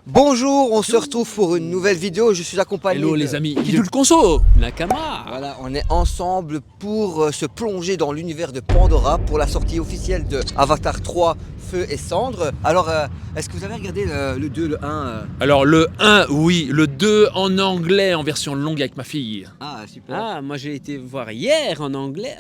Bonjour, on se retrouve pour une nouvelle vidéo. Je suis accompagné Hello de... les amis, Kidul Conso, Nakama. Voilà, on est ensemble pour se plonger dans l'univers de Pandora pour la sortie officielle de Avatar 3 Feu et Cendres. Alors, est-ce que vous avez regardé le 2, le 1 Alors le 1, oui, le 2 en anglais, en version longue avec ma fille. Ah, super. Ah, moi j'ai été voir hier en anglais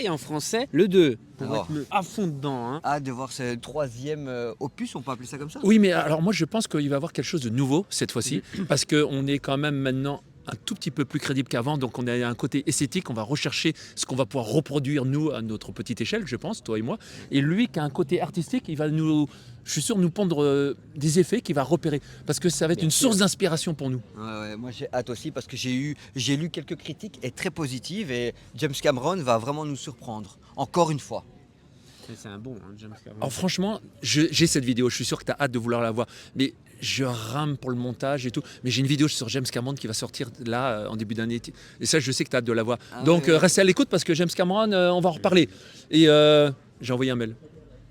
et en français le 2 pour Alors. être à fond dedans. Hein. Hâte de voir ce troisième opus, on peut appeler ça comme ça? Oui, mais alors moi je pense qu'il va y avoir quelque chose de nouveau cette fois-ci, parce qu'on est quand même maintenant un tout petit peu plus crédible qu'avant, donc on a un côté esthétique, on va rechercher ce qu'on va pouvoir reproduire nous à notre petite échelle, je pense, toi et moi, et lui qui a un côté artistique, il va nous, je suis sûr, nous pondre des effets qu'il va repérer, parce que ça va être Bien une sûr. source d'inspiration pour nous. Ouais, moi j'ai hâte aussi parce que j'ai lu quelques critiques et très positives et James Cameron va vraiment nous surprendre, encore une fois. C'est un bon, hein, James Cameron. Alors franchement, j'ai cette vidéo, je suis sûr que tu as hâte de vouloir la voir, mais je rame pour le montage et tout, mais j'ai une vidéo sur James Cameron qui va sortir là en début d'année, et ça je sais que tu as hâte de la voir. Ah Donc ouais. restez à l'écoute parce que James Cameron, on va en reparler. Et j'ai envoyé un mail.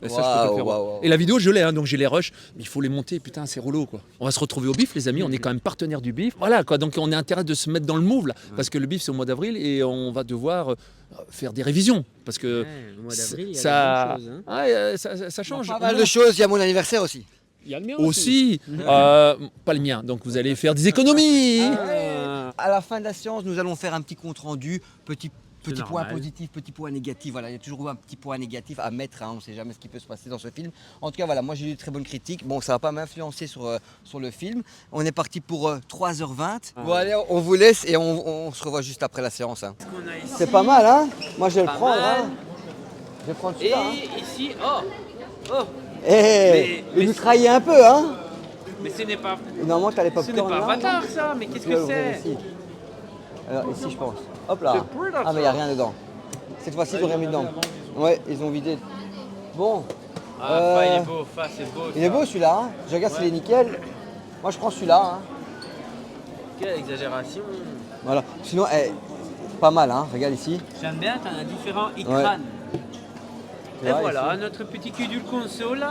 Et ça, je peux te le faire. Waouh. Et la vidéo, je l'ai, hein, donc j'ai les rushs, mais il faut les monter, putain, c'est relou quoi. On va se retrouver au bif, les amis, on est quand même partenaires du bif. Voilà quoi, donc on a intérêt de se mettre dans le move là, parce que le bif c'est au mois d'avril et on va devoir faire des révisions, parce que Ouais, au mois d'avril, il y a ça, des bonnes choses, ça change. Pas mal de choses, il y a mon anniversaire aussi. Il y a le mien Aussi, pas le mien, donc vous allez faire des économies. Ah. À la fin de la séance, nous allons faire un petit compte rendu, petit point normal. positif, petit point négatif. Voilà, il y a toujours un petit point négatif à mettre, hein, on ne sait jamais ce qui peut se passer dans ce film. En tout cas, voilà, moi j'ai eu de très bonnes critiques. Bon, ça va pas m'influencer sur le film. On est parti pour 3h20. Bon, allez, on vous laisse et on se revoit juste après la séance. Hein. Qu'on a ici. C'est pas mal, hein? Moi je vais le Pas prendre. mal. Hein. Je vais prendre Et celui-là. Hein. ici, oh, Eh, mais vous trahissez un peu, hein? mais ce n'est pas, Normalement, t'as les ce popcorn n'est pas là. Avatar ça, mais qu'est-ce Je vais que l'ouvrir c'est? ici. Alors ici je pense. Hop là. C'est Predator. Ah mais il n'y a rien dedans. Cette fois-ci ils ont rien mis dedans. Ouais, ils ont vidé. Bon. Ah, il est beau, c'est beau. Il est beau celui-là. Hein. Je regarde s'il est nickel. Moi je prends celui-là. Hein. Quelle exagération. Voilà. Sinon, pas mal. Hein. Regarde ici. J'aime bien, t'en as différents écrans. Tu Et vois, voilà, ici. notre petit Kidul Conso là,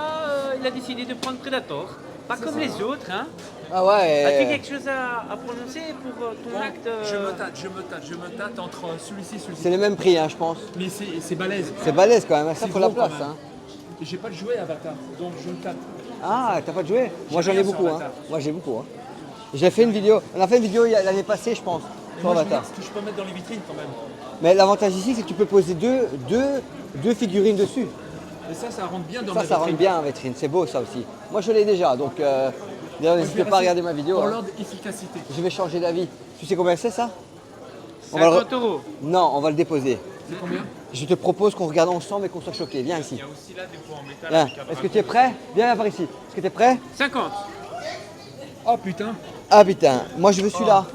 il a décidé de prendre Predator. Pas comme les autres, hein. Ah ouais. As-tu quelque chose à prononcer pour ton acte Je me tâte entre celui-ci et celui-ci. C'est le même prix, hein, je pense. Mais c'est balèze. C'est balèze quand même. Ça C'est faut la gros, quand place. même. Hein. Et j'ai pas de jouet Avatar, donc je me tâte. Ah, t'as pas de jouet? Moi j'en ai rien sur beaucoup. Hein. Avatar. Moi j'ai beaucoup. Hein. J'ai fait une vidéo. On a fait une vidéo l'année passée, je pense. Et Sur moi, je Avatar. regarde ce que je peux mettre dans les vitrines quand même. Mais l'avantage ici, c'est que tu peux poser deux figurines dessus. Et ça rentre bien dans Ça, ma ça rentre vitrine. bien en vitrine. C'est beau ça aussi. Moi, je l'ai déjà. Donc, d'ailleurs, Moi, je n'hésitez vais pas à rester regarder ma vidéo. Pour Hein. l'ordre efficacité. Je vais changer d'avis. Tu sais combien c'est ça? On va le 50 euros. Non, on va le déposer. C'est combien? Je te propose qu'on regarde ensemble et qu'on soit choqués. Viens ici. Il y a aussi là des pots en métal. Viens. avec un Est-ce que tu es prêt? Viens par ici. Est-ce que tu es prêt? 50. Oh putain. Ah putain, moi je veux celui-là.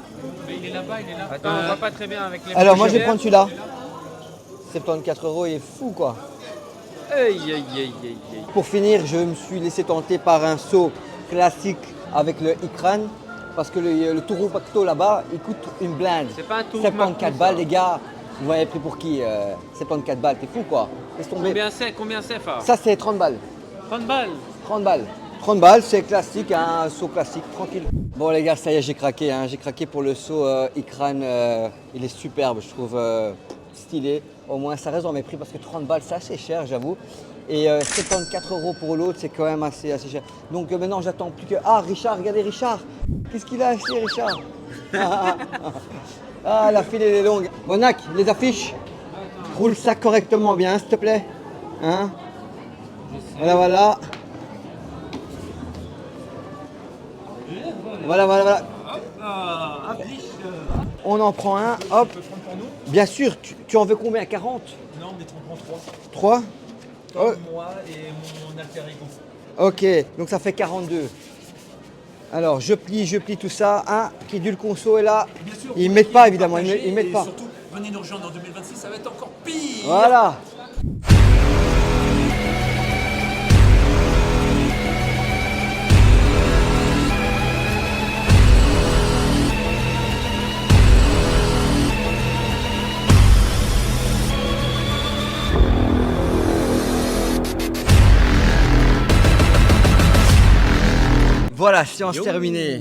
Mais il est là-bas, il est là. Attends, on voit pas très bien avec les Alors moi je vais projets. prendre celui-là. 74 euros, il est fou quoi. Aïe, aïe, aïe, aïe, aïe. Pour finir, je me suis laissé tenter par un seau classique avec le Ikran. Parce que le taureau pacto là-bas, il coûte une blinde. C'est pas un taureau 74 pacto, balles ça. les gars. Vous m'avez pris pour qui 74 balles, t'es fou quoi. Laisse tomber. Combien c'est, Far? Ça c'est 30 balles. 30 balles. 30 balles. 30 balles, c'est classique, hein, un seau classique, tranquille. Bon les gars, ça y est, j'ai craqué. Hein. J'ai craqué pour le seau Ikran. Il est superbe, je trouve stylé. Au moins ça reste dans mes prix parce que 30 balles, c'est assez cher, j'avoue. Et 74 euros pour l'autre, c'est quand même assez cher. Donc maintenant, j'attends plus que... Ah, Richard, regardez Richard. Qu'est-ce qu'il a acheté, Richard? Ah, la file, elle est longue. Bonac, les affiches. Roule ça correctement bien, s'il te plaît. Hein? Voilà. Voilà. On en prend un, hop. Tu peux prendre pour nous? Bien sûr, tu en veux combien? 40? Non, mais t'en prends 3. 3? Oh, Moi et mon alter ego. ok, donc ça fait 42. Alors, je plie tout ça. Un qui du le conso est là. Bien sûr, Ils vous mettent pas, pouvez évidemment, ils partager mettent et pas. Surtout, venez nous rejoindre en 2026, ça va être encore pire. Voilà. Voilà, séance terminée.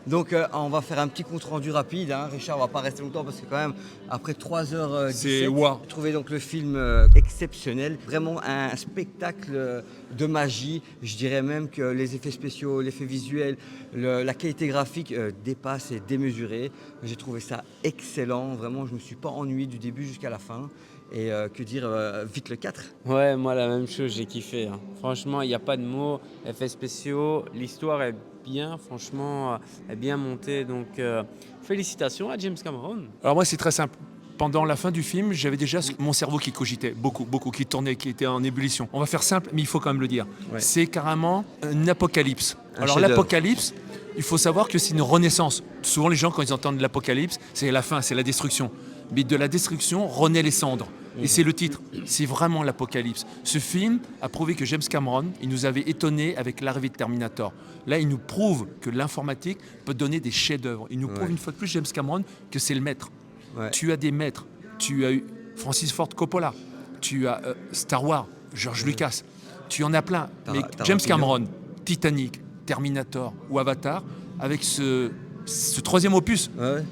Donc on va faire un petit compte rendu rapide, hein. Richard, on va pas rester longtemps parce que quand même après 3h17, C'est wow. j'ai trouvé donc le film exceptionnel, vraiment un spectacle de magie. Je dirais même que les effets spéciaux, l'effet visuel, la qualité graphique dépasse et démesurée. J'ai trouvé ça excellent, vraiment je me suis pas ennuyé du début jusqu'à la fin. Et que dire, vite le 4. Ouais, moi la même chose, j'ai kiffé, hein. Franchement, il n'y a pas de mots, effets spéciaux, l'histoire est bien, franchement, est bien montée. Donc, félicitations à James Cameron. Alors moi, c'est très simple. Pendant la fin du film, j'avais déjà mon cerveau qui cogitait, beaucoup, qui tournait, qui était en ébullition. On va faire simple, mais il faut quand même le dire. Ouais. C'est carrément un apocalypse. Alors chef-d'œuvre. l'apocalypse, il faut savoir que c'est une renaissance. Souvent les gens, quand ils entendent l'apocalypse, c'est la fin, c'est la destruction. Mais de la destruction renaît les cendres. Et c'est le titre, c'est vraiment l'apocalypse. Ce film a prouvé que James Cameron, il nous avait étonnés avec l'arrivée de Terminator. Là, il nous prouve que l'informatique peut donner des chefs-d'œuvre. Il nous prouve une fois de plus, James Cameron, que c'est le maître. Ouais. Tu as des maîtres. Tu as eu Francis Ford Coppola. Tu as Star Wars, George Lucas. Tu en as plein. Mais James Cameron, Titanic, Terminator ou Avatar, avec ce troisième opus, Ouais.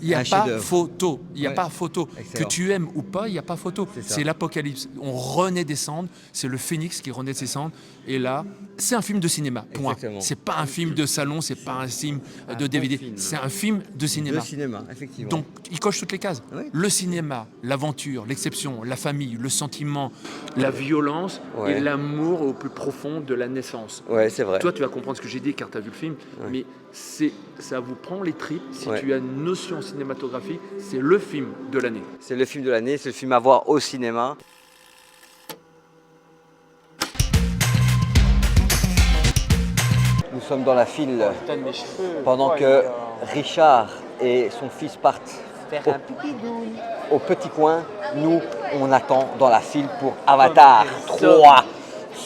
il n'y a Un pas chef-d'œuvre. photo. Il n'y a Ouais. pas photo. Excellent. Que tu aimes ou pas, il n'y a pas photo. C'est ça. C'est l'apocalypse. On renaît des cendres. C'est le phénix qui renaît de ses cendres. Et là, c'est un film de cinéma. Point. Exactement. C'est pas un film de salon. C'est pas un film de DVD. film. C'est un film de cinéma. Le cinéma, effectivement. Donc, il coche toutes les cases. Oui. Le cinéma, l'aventure, l'exception, la famille, le sentiment, la violence Ouais. et l'amour au plus profond de la naissance. Ouais, c'est vrai. Toi, tu vas comprendre ce que j'ai dit car tu as vu le film, mais ça vous prend les tripes. Si Ouais. tu as une notion cinématographique, c'est le film de l'année. C'est le film de l'année, c'est le film à voir au cinéma. Nous sommes dans la file pendant que Richard et son fils partent au petit coin. Nous, on attend dans la file pour Avatar 3.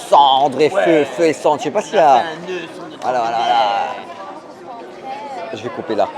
Cendre et feu et cendre. Je sais pas s'il y a... Voilà. Je vais couper là.